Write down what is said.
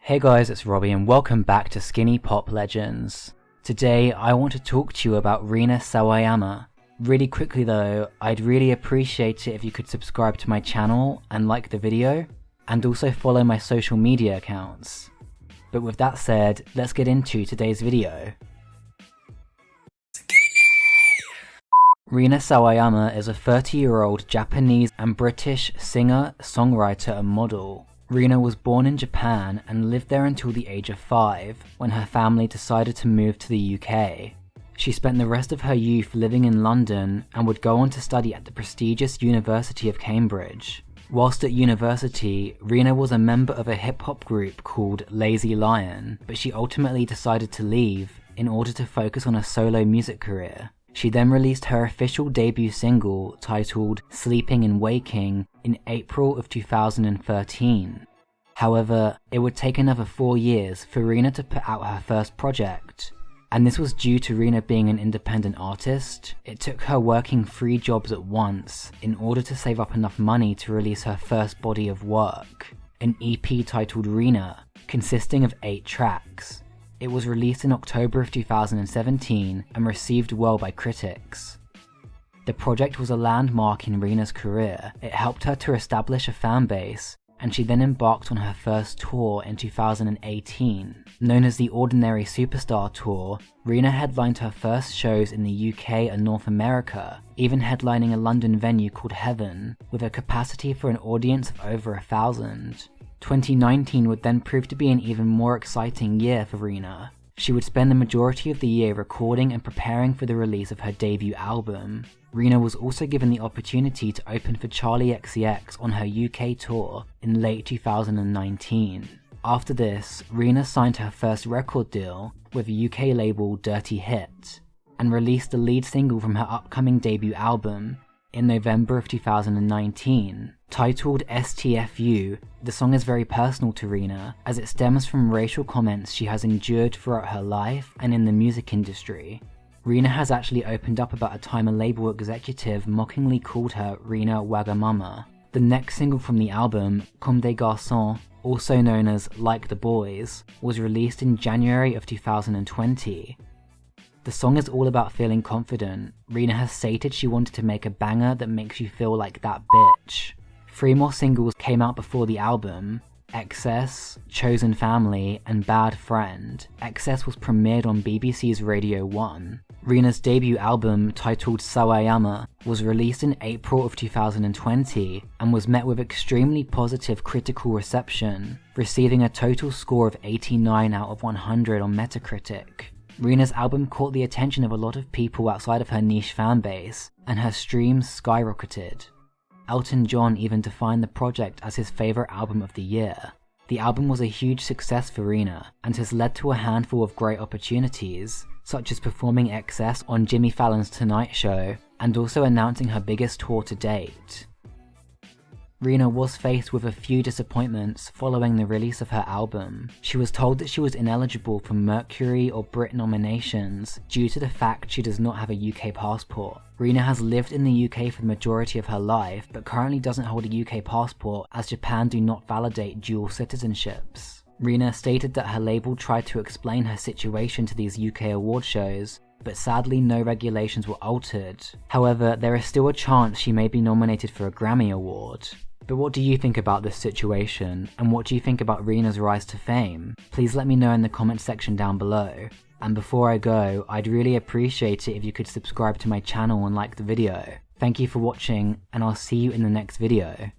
Hey guys, it's Robbie and welcome back to Skinny Pop Legends. Today I want to talk to you about Rina Sawayama. Really quickly though, I'd really appreciate it if you could subscribe to my channel and like the video, and also follow my social media accounts. But with that said, let's get into today's video. Rina Sawayama is a 30-year-old Japanese and British singer, songwriter and model. Rina was born in Japan and lived there until the age of 5, when her family decided to move to the UK. She spent the rest of her youth living in London and would go on to study at the prestigious University of Cambridge. Whilst at university, Rina was a member of a hip-hop group called Lazy Lion, but she ultimately decided to leave in order to focus on a solo music career. She then released her official debut single titled Sleeping and Waking in April of 2013. However, it would take another 4 years for Rina to put out her first project. And this was due to Rina being an independent artist. It took her working 3 jobs at once in order to save up enough money to release her first body of work, an EP titled Rina, consisting of 8 tracks. It was released in October of 2017 and received well by critics. The project was a landmark in Rina's career. It helped her to establish a fan base, and she then embarked on her first tour in 2018. Known as the Ordinary Superstar Tour, Rina headlined her first shows in the UK and North America, even headlining a London venue called Heaven, with a capacity for an audience of over 1,000. 2019 would then prove to be an even more exciting year for Rina. She would spend the majority of the year recording and preparing for the release of her debut album. Rina was also given the opportunity to open for Charli XCX on her UK tour in late 2019. After this, Rina signed her first record deal with UK label Dirty Hit, and released the lead single from her upcoming debut album in November of 2019. Titled STFU, the song is very personal to Rina, as it stems from racial comments she has endured throughout her life and in the music industry. Rina has actually opened up about a time a label executive mockingly called her Rina Wagamama. The next single from the album, Comme des Garçons, also known as Like the Boys, was released in January of 2020. The song is all about feeling confident. Rina has stated she wanted to make a banger that makes you feel like that bitch. 3 more singles came out before the album: Excess, Chosen Family, and Bad Friend. Excess was premiered on BBC's Radio 1. Rina's debut album, titled Sawayama, was released in April of 2020 and was met with extremely positive critical reception, receiving a total score of 89 out of 100 on Metacritic. Rina's album caught the attention of a lot of people outside of her niche fanbase, and her streams skyrocketed. Elton John even defined the project as his favourite album of the year. The album was a huge success for Rina, and has led to a handful of great opportunities, such as performing Excess on Jimmy Fallon's Tonight Show, and also announcing her biggest tour to date. Rina was faced with a few disappointments following the release of her album. She was told that she was ineligible for Mercury or Brit nominations due to the fact she does not have a UK passport. Rina has lived in the UK for the majority of her life, but currently doesn't hold a UK passport as Japan do not validate dual citizenships. Rina stated that her label tried to explain her situation to these UK award shows, but sadly no regulations were altered. However, there is still a chance she may be nominated for a Grammy Award. But what do you think about this situation, and what do you think about Rina's rise to fame? Please let me know in the comment section down below. And before I go, I'd really appreciate it if you could subscribe to my channel and like the video. Thank you for watching, and I'll see you in the next video.